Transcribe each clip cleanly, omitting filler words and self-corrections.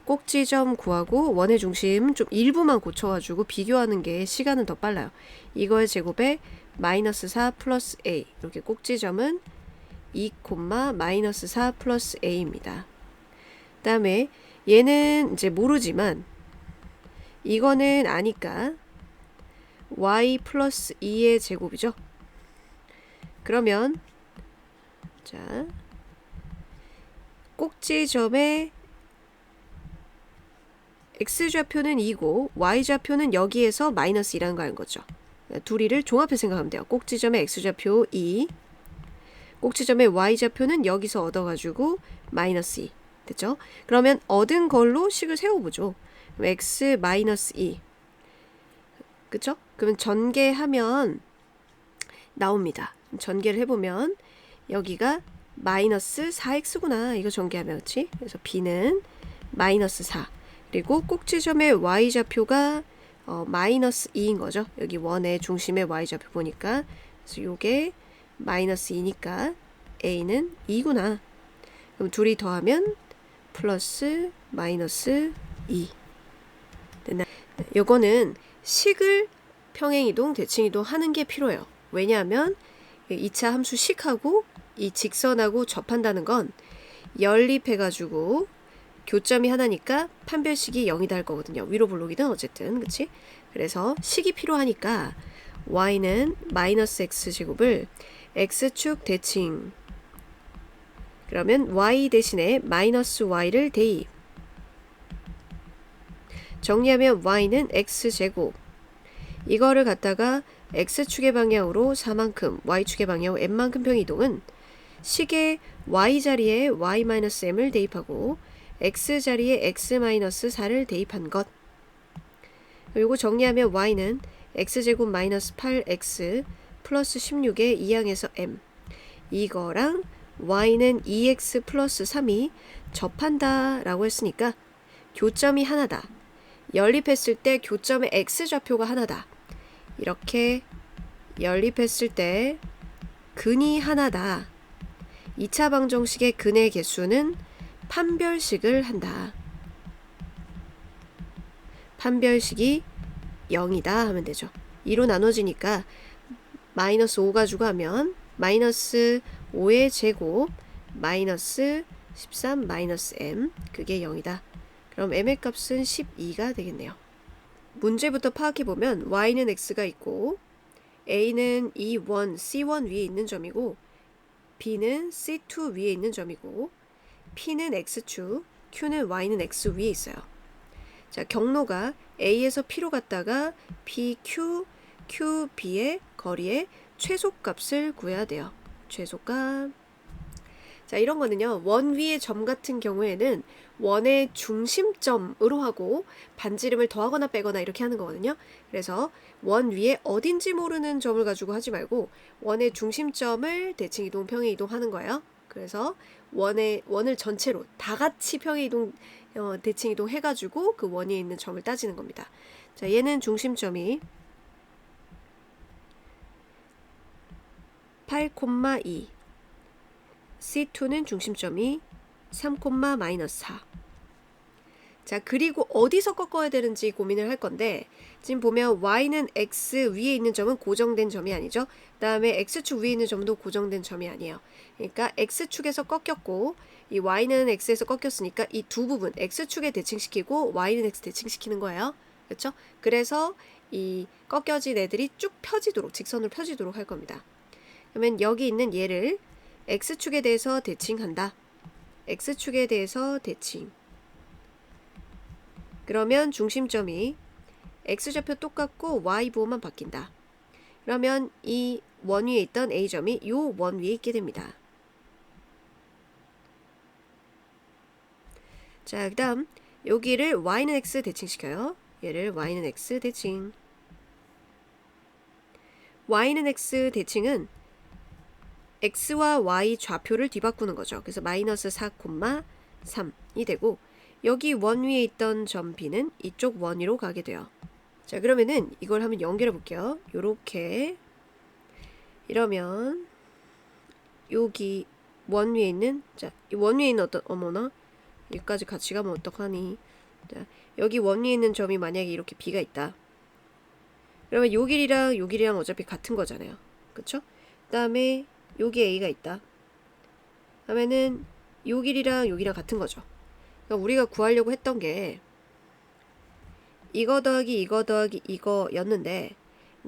꼭지점 구하고 원의 중심 좀 일부만 고쳐가지고 비교하는 게 시간은 더 빨라요. 이거의 제곱에 마이너스 4 플러스 a, 이렇게 꼭지점은 2, 마이너스 4 플러스 a입니다. 그 다음에 얘는 이제 모르지만 이거는 아니까 y 플러스 2의 제곱이죠. 그러면 자, 꼭지점의 x좌표는 2고 y좌표는 여기에서 마이너스 2라는 거 아는 거죠. 둘이를 종합해 생각하면 돼요. 꼭지점의 x좌표 2, 꼭지점의 y좌표는 여기서 얻어가지고 마이너스 2 됐죠? 그러면 얻은 걸로 식을 세워보죠. x 마이너스 2 그쵸? 그러면 전개하면 나옵니다. 전개를 해보면 여기가 마이너스 4x구나. 이거 전개하면 그렇지? 그래서 b는 마이너스 4 그리고 꼭지점의 y좌표가 마이너스 2인 거죠. 여기 원의 중심의 y좌표 보니까 그래서 요게 마이너스 2니까 a는 2구나. 그럼 둘이 더하면 플러스 마이너스 2 됐나? 요거는 식을 평행이동, 대칭이동 하는 게 필요해요. 왜냐하면 2차 함수 식하고 이 직선하고 접한다는 건 연립해가지고 교점이 하나니까 판별식이 0이다 할 거거든요. 위로 블록이든 어쨌든 그치? 그래서 식이 필요하니까 y는 마이너스 x제곱을 x축 대칭 그러면 y 대신에 마이너스 y를 대입 정리하면 y는 x제곱 이거를 갖다가 x축의 방향으로 4만큼 y축의 방향으로 m만큼 평이동은 식의 y자리에 y-m을 대입하고 x자리에 x-4를 대입한 것 그리고 정리하면 y는 x제곱 마이너스 8x 플러스 16의 2항에서 m 이거랑 y는 2x 플러스 3이 접한다 라고 했으니까 교점이 하나다. 연립했을 때 교점의 x좌표가 하나다. 이렇게 연립했을 때 근이 하나다. 2차 방정식의 근의 개수는 판별식을 한다. 판별식이 0이다 하면 되죠. 2로 나눠지니까 마이너스 5 가지고 하면 마이너스 5의 제곱 마이너스 13 마이너스 m 그게 0이다. 그럼 m의 값은 12가 되겠네요. 문제부터 파악해보면 y는 x가 있고 a는 E1, C1 위에 있는 점이고 b는 C2 위에 있는 점이고 p는 x축, q는 y는 x 위에 있어요. 자, 경로가 a에서 p로 갔다가 pq, qb의 거리의 최소값을 구해야 돼요. 최소값. 자, 이런 거는요. 원 위의 점 같은 경우에는 원의 중심점으로 하고 반지름을 더하거나 빼거나 이렇게 하는 거거든요. 그래서 원 위에 어딘지 모르는 점을 가지고 하지 말고 원의 중심점을 대칭이동, 평행이동 하는 거예요. 그래서 원을 전체로 다 같이 평행이동, 대칭이동 해가지고 그 원 위에 있는 점을 따지는 겁니다. 자, 얘는 중심점이 8,2 C2는 중심점이 3, 마이너스 4 자, 그리고 어디서 꺾어야 되는지 고민을 할 건데 지금 보면 y는 x 위에 있는 점은 고정된 점이 아니죠. 그 다음에 x축 위에 있는 점도 고정된 점이 아니에요. 그러니까 x축에서 꺾였고 이 y는 x에서 꺾였으니까 이 두 부분 x축에 대칭시키고 y는 x 대칭시키는 거예요. 그렇죠? 그래서 이 꺾여진 애들이 쭉 펴지도록 직선으로 펴지도록 할 겁니다. 그러면 여기 있는 얘를 x축에 대해서 대칭한다. x축에 대해서 대칭. 그러면 중심점이 x좌표 똑같고 y부호만 바뀐다. 그러면 이 원 위에 있던 a점이 이 원 위에 있게 됩니다. 자, 그 다음 여기를 y는 x 대칭시켜요. 얘를 y는 x 대칭. y는 x 대칭은 x와 y 좌표를 뒤바꾸는 거죠. 그래서 마이너스 4, 3이 되고 여기 원 위에 있던 점 b는 이쪽 원 위로 가게 돼요. 자, 그러면은 이걸 한번 연결해 볼게요. 요렇게 이러면 여기 원 위에 있는 자, 이 원 위에 있는 어떤 어머나 여기까지 같이 가면 어떡하니? 자, 여기 원위에 있는 점이 만약에 이렇게 B가 있다. 그러면 요 길이랑 어차피 같은 거잖아요. 그쵸? 그 다음에 여기 A가 있다. 하면은 요 길이랑 여기랑 같은 거죠. 그러니까 우리가 구하려고 했던 게 이거 더하기 이거였는데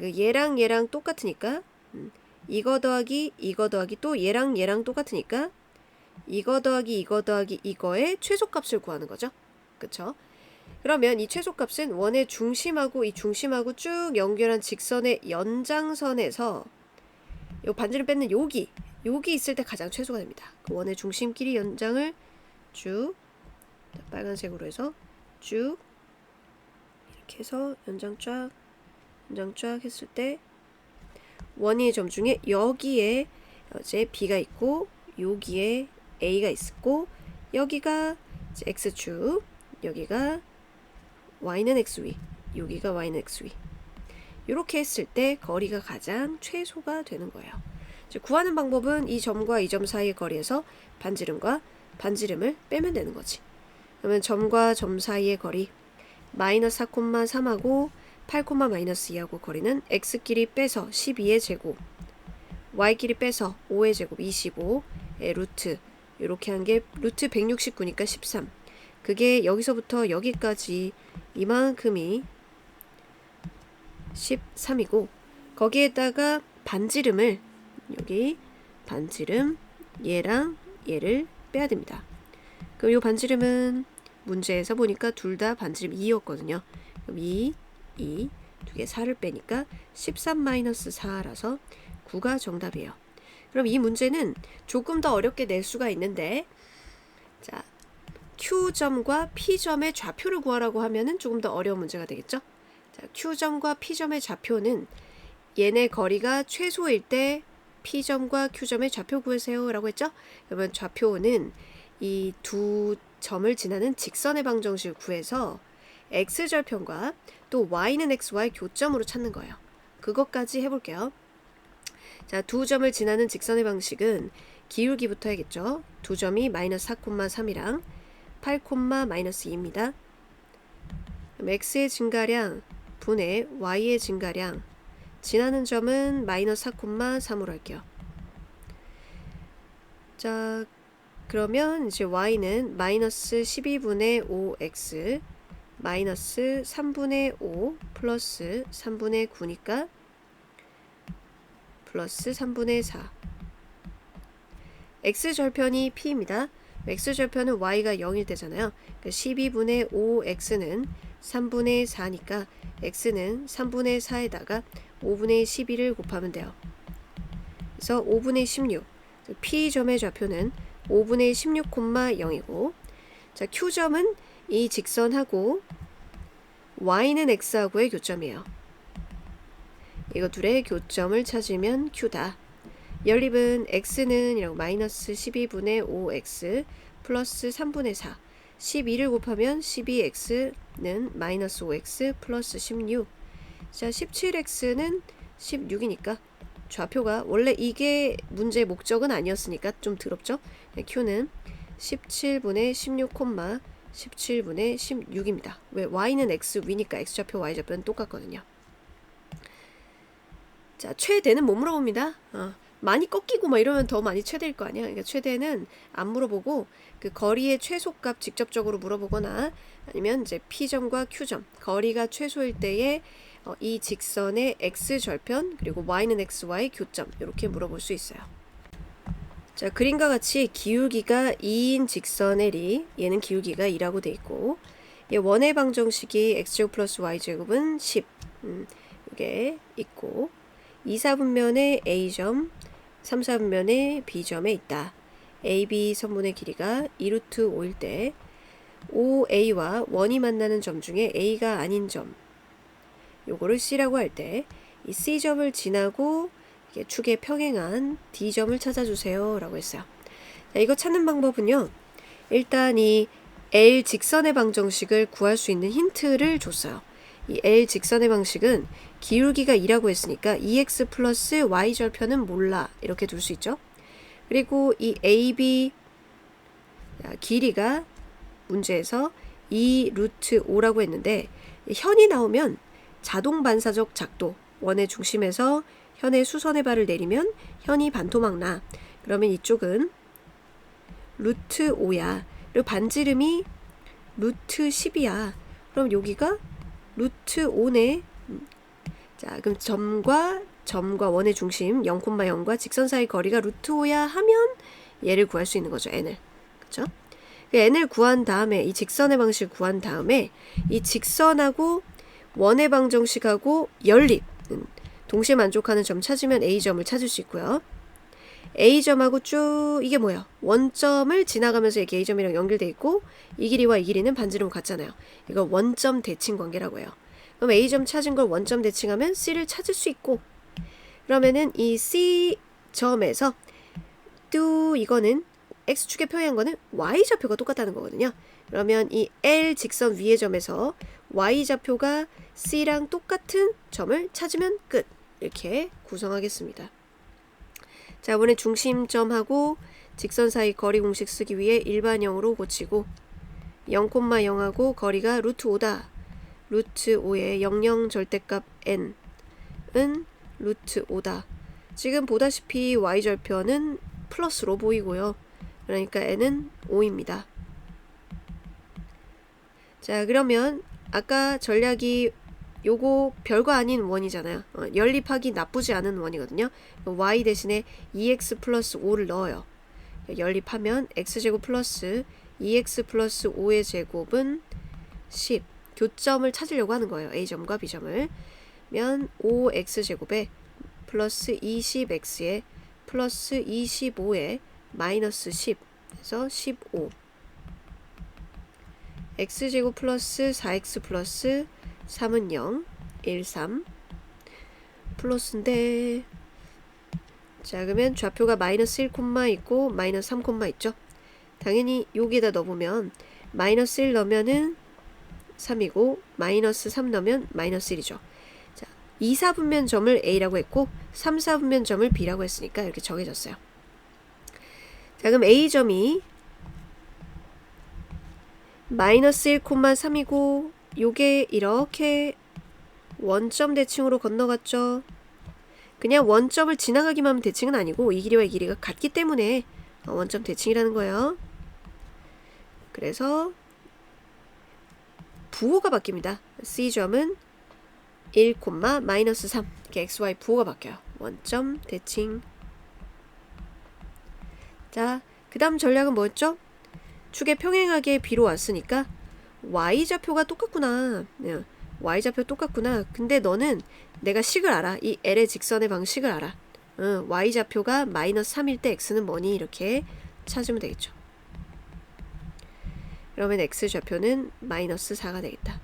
얘랑 똑같으니까 이거 더하기 또 얘랑 똑같으니까 이거 더하기 이거의 최소값을 구하는 거죠. 그쵸? 그러면 이 최소값은 원의 중심하고 이 중심하고 쭉 연결한 직선의 연장선에서 요 반지름 뺏는 여기 있을 때 가장 최소가 됩니다. 그 원의 중심끼리 연장을 쭉 빨간색으로 해서 쭉 이렇게 해서 연장 쫙 했을 때 원위의 점 중에 여기에 이제 B가 있고 여기에 A가 있고 여기가 이제 X축, 여기가 Y는 X위, 여기가 Y는 X위. 이렇게 했을 때 거리가 가장 최소가 되는 거예요. 구하는 방법은 이 점과 이 점 사이의 거리에서 반지름을 빼면 되는 거지. 그러면 점과 점 사이의 거리 마이너스 4,3하고 8,-2하고 거리는 x끼리 빼서 12의 제곱, y끼리 빼서 5의 제곱 25의 루트, 이렇게 한 게 루트 169니까 13. 그게 여기서부터 여기까지 이만큼이 13이고 거기에다가 반지름을 여기 반지름 얘랑 얘를 빼야 됩니다. 그럼 이 반지름은 문제에서 보니까 둘 다 반지름 2였거든요. 그럼 2, 두 개 4를 빼니까 13-4라서 9가 정답이에요. 그럼 이 문제는 조금 더 어렵게 낼 수가 있는데, 자, Q점과 P점의 좌표를 구하라고 하면은 조금 더 어려운 문제가 되겠죠? 자, Q점과 P점의 좌표는 얘네 거리가 최소일 때 P점과 Q점의 좌표 구하세요 라고 했죠? 그러면 좌표는 이 두 점을 지나는 직선의 방정식을 구해서 x절편과 또 y는 xy 교점으로 찾는 거예요. 그것까지 해볼게요. 자, 두 점을 지나는 직선의 방식은 기울기부터 해야겠죠. 두 점이 마이너스 4,3이랑 8,-2입니다. 그럼 x의 증가량 분의 y의 증가량, 지나는 점은 마이너스 4,3으로 할게요. 자, 그러면 이제 y는 마이너스 12분의 5x 마이너스 3분의 5 플러스 3분의 9니까 플러스 3분의 4. x절편이 p입니다. x절편은 y가 0일 때잖아요. 12분의 5x는 3분의 4니까 x는 3분의 4에다가 5분의 12를 곱하면 돼요. 그래서 5분의 16. p점의 좌표는 5분의 16,0이고, 자, q점은 이 직선하고 y는 x하고의 교점이에요. 이거 둘의 교점을 찾으면 q다. 연립은 x는 이라고 마이너스 12분의 5x 플러스 3분의 4. 12를 곱하면 12x는 마이너스 5x 플러스 16. 자, 17x는 16이니까 좌표가 원래 이게 문제의 목적은 아니었으니까 좀 더럽죠? q는 17분의 16, 17분의 16입니다. 왜? y는 x위니까 x좌표, y좌표는 똑같거든요. 자, 최대는 못 물어봅니다. 많이 꺾이고 막 이러면 더 많이 최대일 거 아니야. 그러니까 최대는 안 물어보고 그 거리의 최소값 직접적으로 물어보거나 아니면 이제 P점과 Q점, 거리가 최소일 때의 이 직선의 x절편 그리고 y는 xy 교점, 이렇게 물어볼 수 있어요. 자, 그림과 같이 기울기가 2인 직선의 리, 얘는 기울기가 2라고 돼 있고, 얘 원의 방정식이 x제곱 플러스 y제곱은 10, 이게 있고, 2, 4분면에 a점, 3, 4분면에 b점에 있다. AB 선분의 길이가 2루트 5일 때 5a와 원이 만나는 점 중에 a가 아닌 점, 요거를 C라고 할 때 이 C점을 지나고 축에 평행한 D점을 찾아주세요 라고 했어요. 자, 이거 찾는 방법은요, 일단 이 L 직선의 방정식을 구할 수 있는 힌트를 줬어요. 이 L 직선의 방식은 기울기가 2라고 했으니까 2x 플러스 y절편은 몰라, 이렇게 둘 수 있죠. 그리고 이 AB 길이가 문제에서 2 루트 5라고 했는데 현이 나오면 자동 반사적 작도, 원의 중심에서 현의 수선의 발을 내리면 현이 반토막 나. 그러면 이쪽은 루트 5야. 그리고 반지름이 루트 10이야. 그럼 여기가 루트 5네. 자, 그럼 점과 원의 중심 0,0과 직선 사이 거리가 루트 5야 하면 얘를 구할 수 있는 거죠. n을. 그쵸? n을 구한 다음에 이 직선의 방식을 구한 다음에 이 직선하고 원의 방정식하고 연립 동시에 만족하는 점 찾으면 A점을 찾을 수 있고요. A점하고 쭉 이게 뭐야? 원점을 지나가면서 이렇게 A점이랑 연결돼 있고 이 길이와 이 길이는 반지름 같잖아요. 이걸 원점 대칭 관계라고 해요. 그럼 A점 찾은 걸 원점 대칭하면 C를 찾을 수 있고 그러면은 이 C점에서 또 이거는 X축에 표현한 거는 Y좌표가 똑같다는 거거든요. 그러면 이 L 직선 위의 점에서 Y좌표가 C랑 똑같은 점을 찾으면 끝. 이렇게 구성하겠습니다. 자, 이번에 중심점하고 직선 사이 거리 공식 쓰기 위해 일반형으로 고치고 0,0하고 거리가 루트 5다. 루트 5의 00 절대값 n은 루트 5다. 지금 보다시피 y절표는 플러스로 보이고요. 그러니까 n은 5입니다. 자, 그러면 아까 전략이 요거 별거 아닌 원이잖아요. 연립하기 나쁘지 않은 원이거든요. y 대신에 2x 플러스 5를 넣어요. 연립하면 x제곱 플러스 2x 플러스 5의 제곱은 10. 교점을 찾으려고 하는 거예요. a점과 b점을. 면 5x제곱에 플러스 20x에 플러스 25에 마이너스 10 그래서 15 x제곱 플러스 4x 플러스 3은 0 1, 3 플러스인데 자 그러면 좌표가 마이너스 1, 있고 마이너스 3, 있죠. 당연히 여기에다 넣어보면 마이너스 1 넣으면은 3이고 마이너스 3 넣으면 마이너스 1이죠. 자, 2, 4분면 점을 A라고 했고 3, 4분면 점을 B라고 했으니까 이렇게 정해졌어요. 자 그럼 A점이 마이너스 1, 3이고 요게 이렇게 원점 대칭으로 건너갔죠. 그냥 원점을 지나가기만 하면 대칭은 아니고 이 길이와 이 길이가 같기 때문에 원점 대칭이라는 거예요. 그래서 부호가 바뀝니다. C점은 1, 마이너스 3 이렇게 XY 부호가 바뀌어요. 원점 대칭. 자, 그 다음 전략은 뭐였죠? 축의 평행하게 B로 왔으니까 Y좌표가 똑같구나. Y좌표 똑같구나. 근데 너는 내가 식을 알아. 이 L의 직선의 방식을 알아. Y좌표가 마이너스 3일 때 X는 뭐니? 이렇게 찾으면 되겠죠. 그러면 X좌표는 마이너스 4가 되겠다.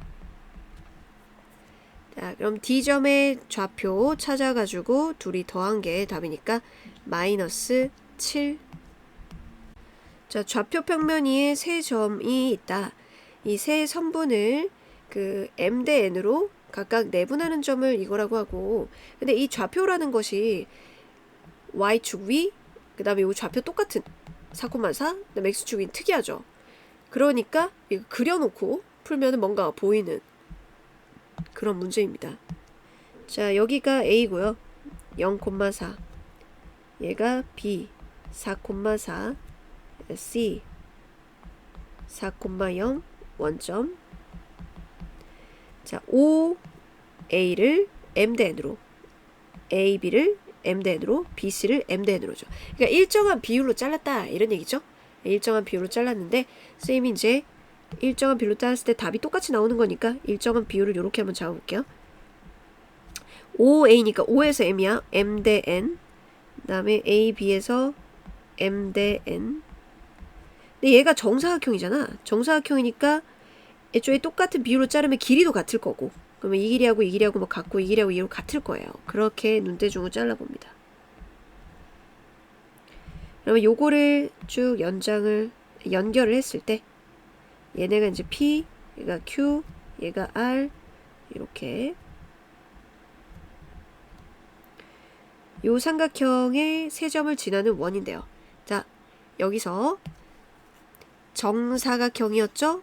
자, 그럼 D점의 좌표 찾아가지고 둘이 더한 게 답이니까 마이너스 7. 자, 좌표 평면 위에 세 점이 있다. 이 세 선분을 그 M 대 N으로 각각 내분하는 점을 이거라고 하고 근데 이 좌표라는 것이 Y축 위, 그 다음에 이 좌표 똑같은 4,4, 그 다음에 X축 위는 특이하죠. 그러니까 이거 그려놓고 풀면 뭔가 보이는 그런 문제입니다. 자, 여기가 A고요. 0,4 얘가 B 4,4 C 4,0 원점. 자, OA를 M 대 N으로 AB를 M 대 N으로 BC를 M 대 N으로죠. 그러니까 일정한 비율로 잘랐다 이런 얘기죠. 일정한 비율로 잘랐는데 쌤이 이제 일정한 비율로 잘랐을 때 답이 똑같이 나오는 거니까 일정한 비율을 이렇게 한번 잡아볼게요. OA니까 O에서 M이야. M 대 N. 그 다음에 AB에서 M 대 N. 근데 얘가 정사각형이잖아. 정사각형이니까 애초에 똑같은 비율로 자르면 길이도 같을 거고 그러면 이 길이하고 이 길이하고 뭐 같고 이 길이하고 이 길이하고 같을 거예요. 그렇게 눈대중으로 잘라봅니다. 그러면 요거를 쭉 연결을 했을 때 얘네가 이제 P, 얘가 Q, 얘가 R 이렇게 요 삼각형의 세 점을 지나는 원인데요. 자, 여기서 정사각형이었죠?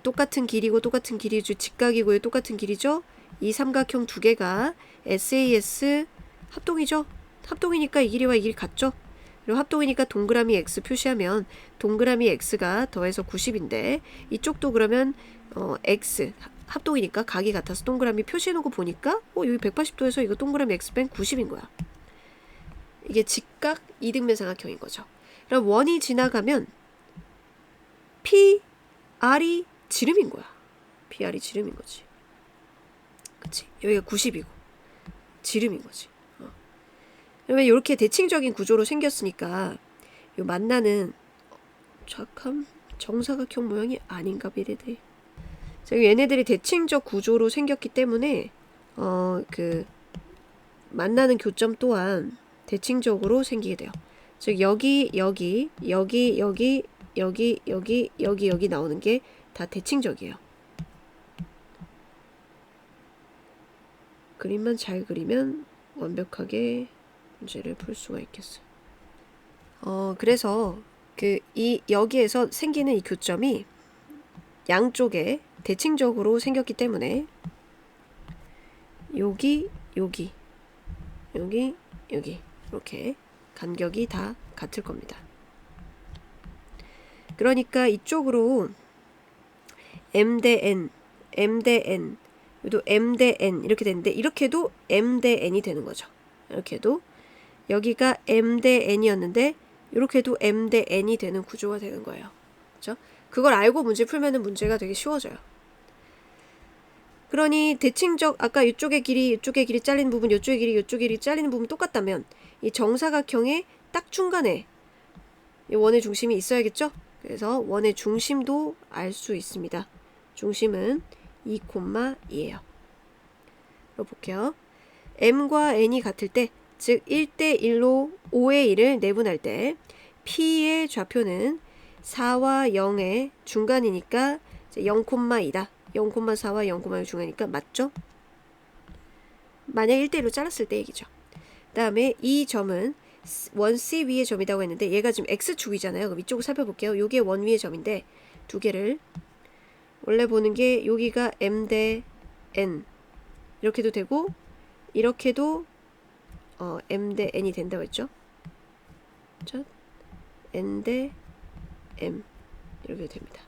똑같은 길이고 똑같은 길이죠. 직각이고 똑같은 길이죠. 이 삼각형 두 개가 SAS 합동이죠. 합동이니까 이 길이와 이 길이 같죠. 그리고 합동이니까 동그라미 X 표시하면 동그라미 X가 더해서 90인데 이쪽도 그러면 X 합동이니까 각이 같아서 동그라미 표시해놓고 보니까 여기 180도에서 이거 동그라미 X 뺀 90인 거야. 이게 직각 이등변 삼각형인 거죠. 그럼 원이 지나가면 PR이 지름인 거야. PR이 지름인 거지. 그치? 여기가 90이고 지름인 거지. 그러면 이렇게 대칭적인 구조로 생겼으니까 요 만나는 잠깐 정사각형 모양이 아닌가 비례돼. 얘네들이 대칭적 구조로 생겼기 때문에 그 만나는 교점 또한 대칭적으로 생기게 돼요. 즉 여기 나오는 게 다 대칭적이에요. 그림만 잘 그리면 완벽하게 문제를 풀 수가 있겠어요. 그래서 여기에서 생기는 이 교점이 양쪽에 대칭적으로 생겼기 때문에 여기 이렇게 간격이 다 같을 겁니다. 그러니까 이쪽으로 M 대 N, 또 M 대 N 이렇게 되는데 이렇게도 M 대 N이 되는 거죠. 이렇게도 여기가 M 대 N이었는데 이렇게도 M 대 N이 되는 구조가 되는 거예요. 그렇죠? 그걸 알고 문제 풀면은 문제가 되게 쉬워져요. 그러니 대칭적 아까 이쪽의 길이 잘리는 부분, 이쪽의 길이 잘리는 부분 똑같다면 이 정사각형의 딱 중간에 이 원의 중심이 있어야겠죠? 그래서 원의 중심도 알 수 있습니다. 중심은 2,2예요. 볼게요. M과 N이 같을 때, 즉 1대1로 5의 1을 내분할 때 P의 좌표는 4와 0의 중간이니까 0,2다. 0,4와 0,6 중간이니까 맞죠? 만약 1대1로 잘랐을 때 얘기죠. 그 다음에 이 점은 원 C 위의 점이라고 했는데 얘가 지금 X축이잖아요. 그럼 이쪽을 살펴볼게요. 요게 원 위의 점인데 두 개를 원래 보는 게 여기가 M 대 N 이렇게도 되고 이렇게도 M 대 N이 된다고 했죠. 자, N 대 M 이렇게 됩니다.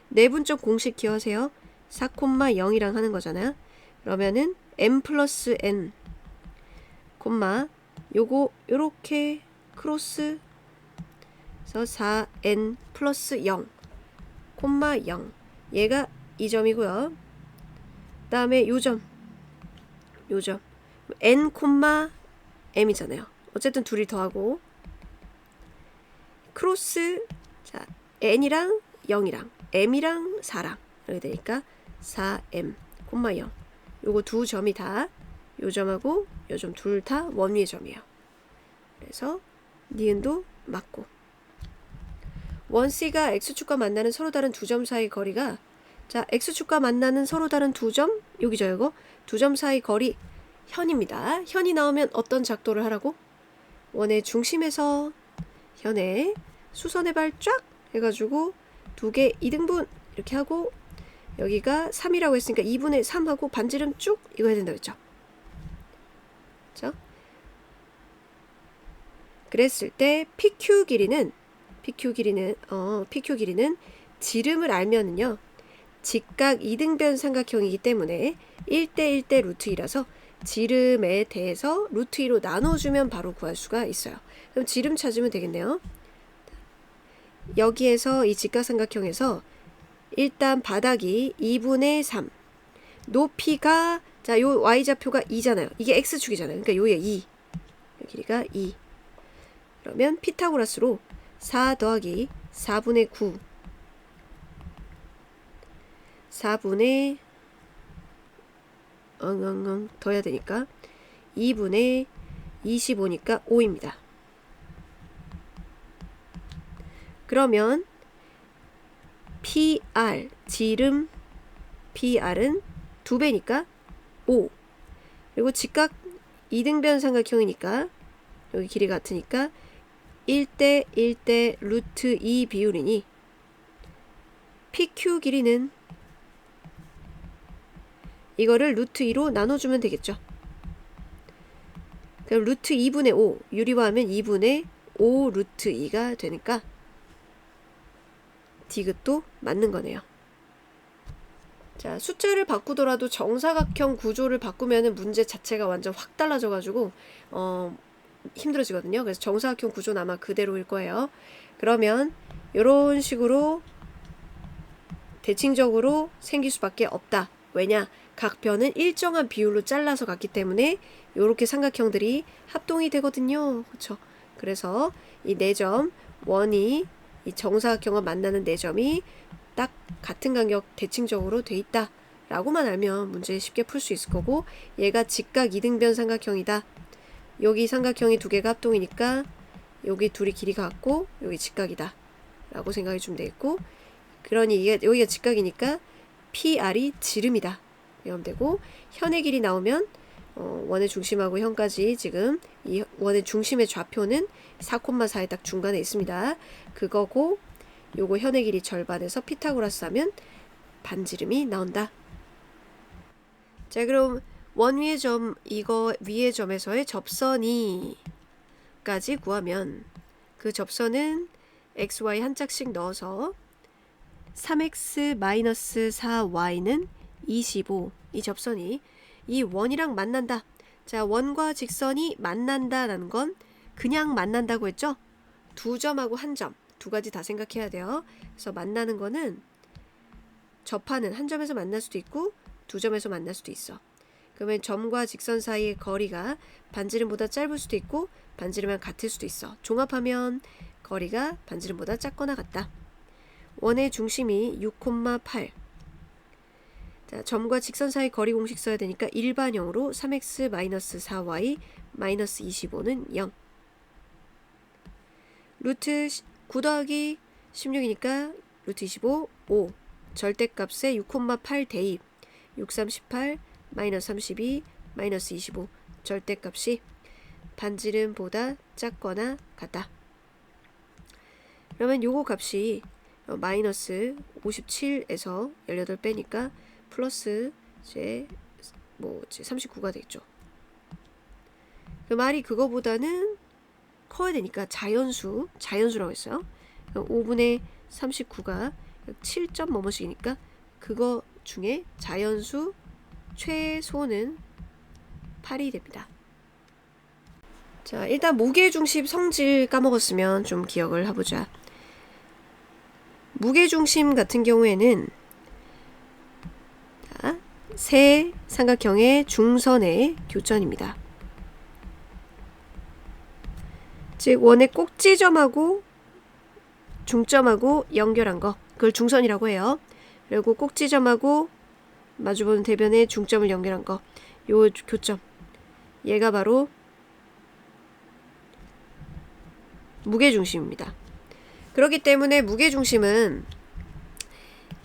내분적 공식 기억하세요. 4,0이랑 하는 거잖아요. 그러면은 M 플러스 N 요거 요렇게 크로스 그래서 4n 플러스 0 얘가 이 점이고요. 그 다음에 요점 n m이잖아요. 어쨌든 둘이 더하고 크로스 자 n이랑 0이랑 m이랑 4랑 이렇게 되니까 4m, 0 요거 두 점이 다 요 점하고 요 점 둘 다 원위의 점이에요. 그래서 니은도 맞고 원 C가 X축과 만나는 서로 다른 두 점 사이 거리가 자 X축과 만나는 서로 다른 두 점 여기죠 이거 두 점 사이 거리 현입니다. 현이 나오면 어떤 작도를 하라고? 원의 중심에서 현의 수선의 발 쫙 해가지고 두 개 2등분 이렇게 하고 여기가 3이라고 했으니까 2분의 3하고 반지름 쭉 이거 해야 된다고 했죠. 그렇죠? 그랬을 때 PQ 길이는 지름을 알면은요. 직각 이등변 삼각형이기 때문에 1대1대 루트 2라서 지름에 대해서 루트 2로 나눠주면 바로 구할 수가 있어요. 그럼 지름 찾으면 되겠네요. 여기에서 이 직각삼각형에서 일단 바닥이 2분의 3 높이가 자 요 y좌표가 2잖아요. 이게 x축이잖아요. 그러니까 요게 2 요 길이가 2 그러면 피타고라스로 4 더하기 4분의 9 4분의 더 해야 되니까 2분의 25니까 5입니다. 그러면 PR 지름 PR은 2배니까 5 그리고 직각 이등변 삼각형이니까 여기 길이 같으니까 1대 1대 루트 2 비율이니 PQ 길이는 이거를 루트 2로 나눠주면 되겠죠. 그럼 루트 2분의 5 유리화하면 2분의 5 루트 2가 되니까 디귿도 맞는 거네요. 자, 숫자를 바꾸더라도 정사각형 구조를 바꾸면은 문제 자체가 완전 확 달라져가지고 힘들어지거든요. 그래서 정사각형 구조는 아마 그대로일 거예요. 그러면 이런 식으로 대칭적으로 생길 수밖에 없다. 왜냐? 각 변은 일정한 비율로 잘라서 갔기 때문에 이렇게 삼각형들이 합동이 되거든요. 그렇죠? 그래서 이 네 점 원이 이 정사각형과 만나는 네 점이 딱 같은 간격 대칭적으로 돼 있다 라고만 알면 문제 쉽게 풀 수 있을 거고, 얘가 직각 이등변 삼각형이다. 여기 삼각형이 두 개가 합동이니까 여기 둘이 길이가 같고 여기 직각이다 라고 생각해 주면 되겠고, 그러니 여기가 직각이니까 PR이 지름이다 이러면 되고, 현의 길이 나오면 원의 중심하고 현까지 지금 이 원의 중심의 좌표는 4,4에 딱 중간에 있습니다. 그거고, 요거 현의 길이 절반에서 피타고라스 하면 반지름이 나온다. 자, 그럼 원 위의 점, 이거 위의 점에서의 접선이 까지 구하면 그 접선은 xy 한 짝씩 넣어서 3x-4y는 25, 이 접선이 이 원이랑 만난다. 자, 원과 직선이 만난다라는 건 그냥 만난다고 했죠? 두 점하고 한 점, 두 가지 다 생각해야 돼요. 그래서 만나는 거는 접하는 한 점에서 만날 수도 있고 두 점에서 만날 수도 있어. 그러면 점과 직선 사이의 거리가 반지름보다 짧을 수도 있고 반지름이랑 같을 수도 있어. 종합하면 거리가 반지름보다 작거나 같다. 원의 중심이 6,8. 자, 점과 직선 사이 거리 공식 써야 되니까 일반형으로 3x-4y 25는 0. 루트 9 더하기 16이니까 루트 25, 5. 절대값에 6,8 대입. 6, 3, 18, 마이너스 32, 마이너스 25. 절대값이 반지름보다 작거나 같다. 그러면 요거 값이 마이너스 57에서 18 빼니까 플러스 이제 39가 되겠죠. 그 말이 그거보다는 커야 되니까 자연수라고 했어요. 5분의 39가 7점 뭐뭐씩이니까 그거 중에 자연수 최소는 8이 됩니다. 자, 일단 무게중심 성질 까먹었으면 좀 기억을 해보자. 무게중심 같은 경우에는 자, 세 삼각형의 중선의 교점입니다. 즉 원의 꼭지점하고 중점하고 연결한 거, 그걸 중선이라고 해요. 그리고 꼭지점하고 마주보는 대변의 중점을 연결한 거, 요 교점, 얘가 바로 무게중심입니다. 그렇기 때문에 무게중심은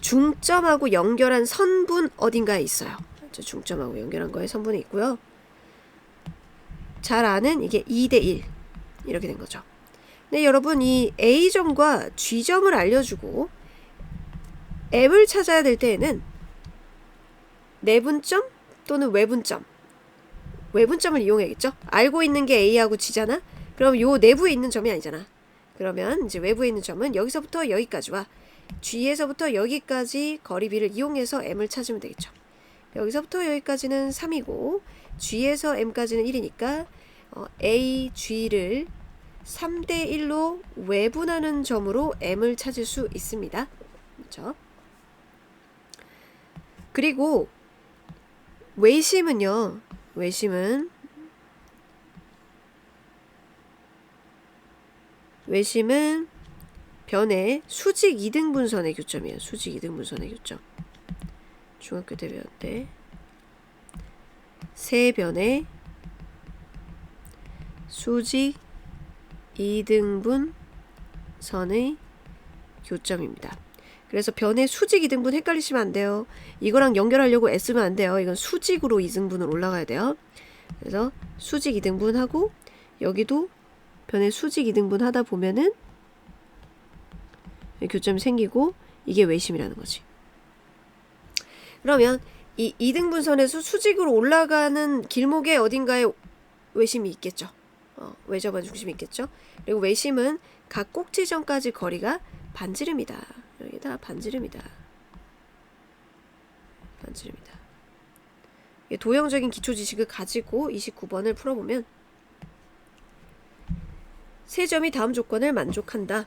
중점하고 연결한 선분 어딘가에 있어요. 중점하고 연결한 거에 선분이 있고요. 잘 아는 이게 2대1 이렇게 된 거죠. 근데 여러분, 이 A점과 G점을 알려주고 M을 찾아야 될 때에는 내분점 또는 외분점을 이용해야겠죠. 알고 있는 게 A하고 G잖아. 그럼 요 내부에 있는 점이 아니잖아. 그러면 이제 외부에 있는 점은 여기서부터 여기까지와 G에서부터 여기까지 거리비를 이용해서 M을 찾으면 되겠죠. 여기서부터 여기까지는 3이고 G에서 M까지는 1이니까 A, G를 3대1로 외분하는 점으로 M을 찾을 수 있습니다. 그렇죠? 그리고 외심은요. 외심은 변의 수직 2등분선의 교점이에요. 수직 2등분선의 교점. 중학교 때 배웠는데 세 변의 수직 2등분선의 교점입니다. 그래서 변의 수직 2등분 헷갈리시면 안 돼요. 이거랑 연결하려고 애쓰면 안 돼요. 이건 수직으로 2등분을 올라가야 돼요. 그래서 수직 2등분 하고 여기도 변의 수직 2등분 하다 보면은 교점이 생기고 이게 외심이라는 거지. 그러면 이 2등분선에서 수직으로 올라가는 길목에 어딘가에 외심이 있겠죠. 외접한 중심이 있겠죠. 그리고 외심은 각 꼭지점까지 거리가 반지름이다. 여기다 반지름이다. 반지름이다. 도형적인 기초 지식을 가지고 29번을 풀어보면 세 점이 다음 조건을 만족한다.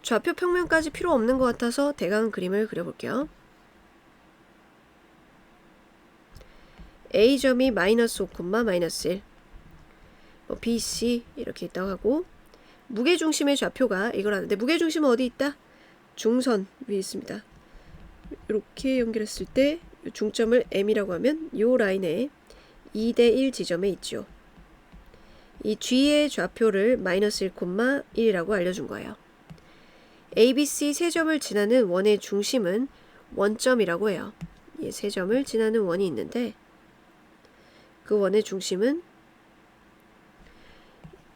좌표 평면까지 필요 없는 것 같아서 대강 그림을 그려볼게요. A점이 마이너스 5, 마이너스 1 BC 이렇게 있다고 하고 무게중심의 좌표가 이거라는데 무게중심은 어디 있다? 중선 위에 있습니다. 이렇게 연결했을 때 중점을 M이라고 하면 이 라인에 2대1 지점에 있죠. 이 G의 좌표를 마이너스 1,1이라고 알려준 거예요. ABC 세 점을 지나는 원의 중심은 원점이라고 해요. 이 세 점을 지나는 원이 있는데 그 원의 중심은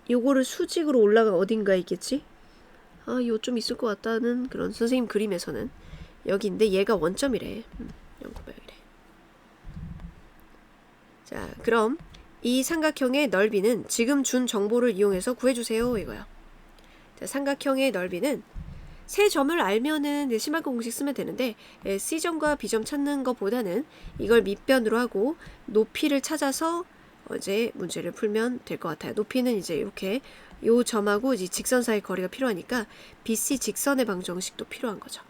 요거를 수직으로 올라간 어딘가에 있겠지? 요 좀 있을 것 같다는 그런 선생님 그림에서는 여기인데 얘가 원점이래. 0,0이래. 자, 그럼 이 삼각형의 넓이는 지금 준 정보를 이용해서 구해주세요. 이거야. 자, 삼각형의 넓이는 세 점을 알면은 심할거 공식 쓰면 되는데 C점과 B점 찾는 것보다는 이걸 밑변으로 하고 높이를 찾아서 이제 문제를 풀면 될 것 같아요. 높이는 이제 이렇게 요 점하고 이제 직선 사이 거리가 필요하니까 BC 직선의 방정식도 필요한 거죠.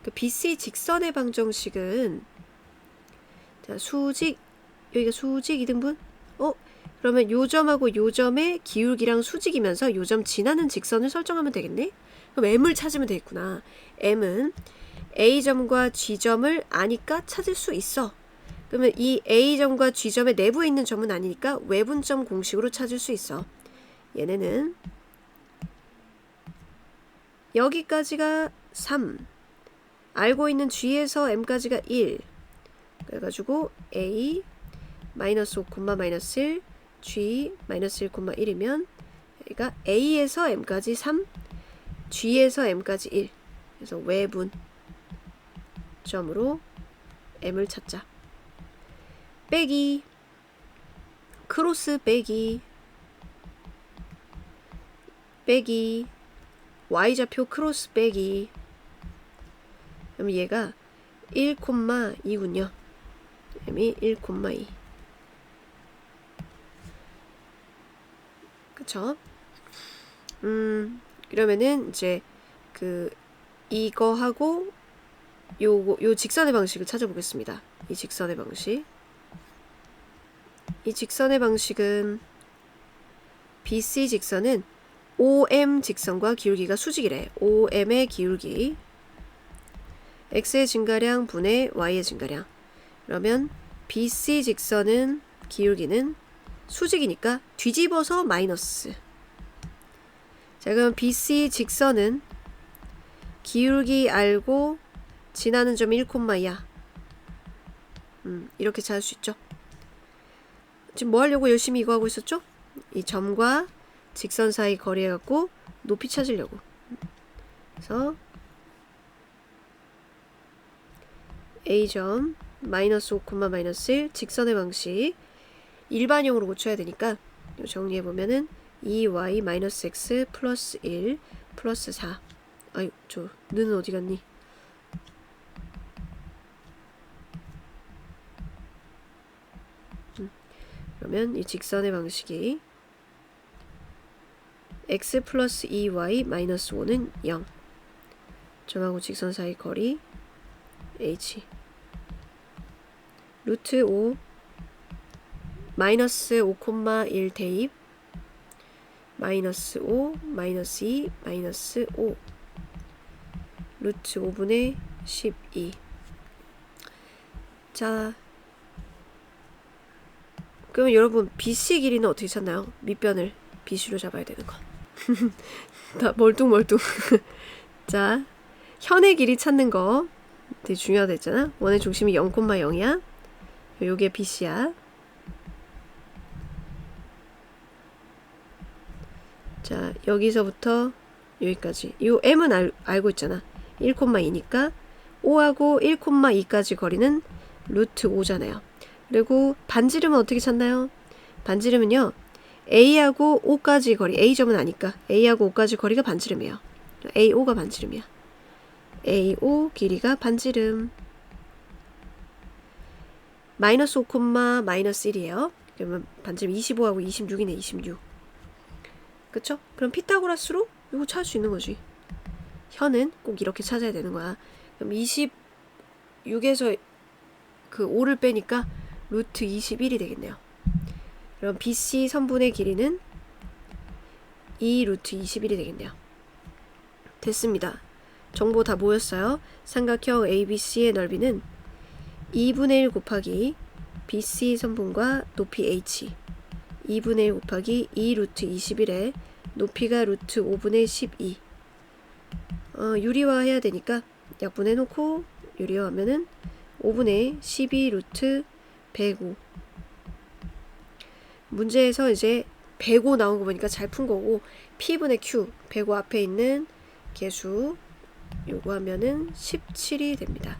그 BC 직선의 방정식은 자, 수직 여기가 수직 2등분? 그러면 요 점하고 요 점의 기울기랑 수직이면서 요 점 지나는 직선을 설정하면 되겠네? 그럼 M을 찾으면 되겠구나. M은 A점과 G점을 아니까 찾을 수 있어. 그러면 이 A점과 G점의 내부에 있는 점은 아니니까 외분점 공식으로 찾을 수 있어. 얘네는 여기까지가 3 알고 있는 G에서 M까지가 1 그래가지고 A 마이너스 5, 마이너스 1 G 마이너스 1, 1이면 여기가 A에서 M까지 3 G에서 M까지 1 그래서 외분 점으로 M을 찾자. 빼기 크로스 빼기 Y좌표 크로스 빼기 그럼 얘가 1,2군요. M이 1,2 그쵸? 그러면은 이제 이거 하고 요 직선의 방식을 찾아보겠습니다. 이 직선의 방식은 BC 직선은 OM 직선과 기울기가 수직이래. OM의 기울기 X의 증가량 분의 Y의 증가량. 그러면 BC 직선은 기울기는 수직이니까 뒤집어서 마이너스. 자, 그럼 BC 직선은 기울기 알고 지나는 점이 1,2야. 이렇게 찾을 수 있죠. 지금 뭐 하려고 열심히 이거 하고 있었죠? 이 점과 직선 사이 거리 해갖고 높이 찾으려고. 그래서 A점 마이너스 5, 마이너스 1 직선의 방식 일반형으로 고쳐야 되니까 정리해보면은 2y 마이너스 x 플러스 1 플러스 4 아유 저 너는 어디 갔니? 그러면 이 직선의 방식이 x 플러스 2y 마이너스 5는 0 점하고 직선 사이 거리 h 루트 5 마이너스 5,1 대입 마이너스 5 마이너스 2 마이너스 5 루트 5분의 12 자 그러면 여러분 BC 길이는 어떻게 찾나요? 밑변을 BC로 잡아야 되는 거 다 멀뚱멀뚱 자 현의 길이 찾는 거 되게 중요하다 했잖아. 원의 중심이 0,0이야 요게 BC야. 자 여기서부터 여기까지 요 M은 알고 있잖아. 1,2니까 5하고 1,2까지 거리는 루트 5잖아요. 그리고 반지름은 어떻게 찾나요? 반지름은요. A하고 5까지 거리, A점은 아니까 A하고 5까지 거리가 반지름이에요. A5가 반지름이야. A5 길이가 반지름. 마이너스 5, 마이너스 1이에요. 그러면 반지름 25하고 26이네. 26. 그쵸? 그럼 피타고라스로 이거 찾을 수 있는 거지. 현은 꼭 이렇게 찾아야 되는 거야. 그럼 26에서 그 5를 빼니까 루트 21이 되겠네요. 그럼 BC 선분의 길이는 2 루트 21이 되겠네요. 됐습니다. 정보 다 모였어요. 삼각형 ABC의 넓이는 2분의 1 곱하기 BC 선분과 높이 H 2분의 1 곱하기 2 루트 21에 높이가 루트 5분의 12. 유리화 해야 되니까 약분해 놓고 유리화하면은 5분의 12 루트 105. 문제에서 이제 105 나온 거 보니까 잘 푼 거고, P분의 Q 105 앞에 있는 개수 요거 하면은 17이 됩니다.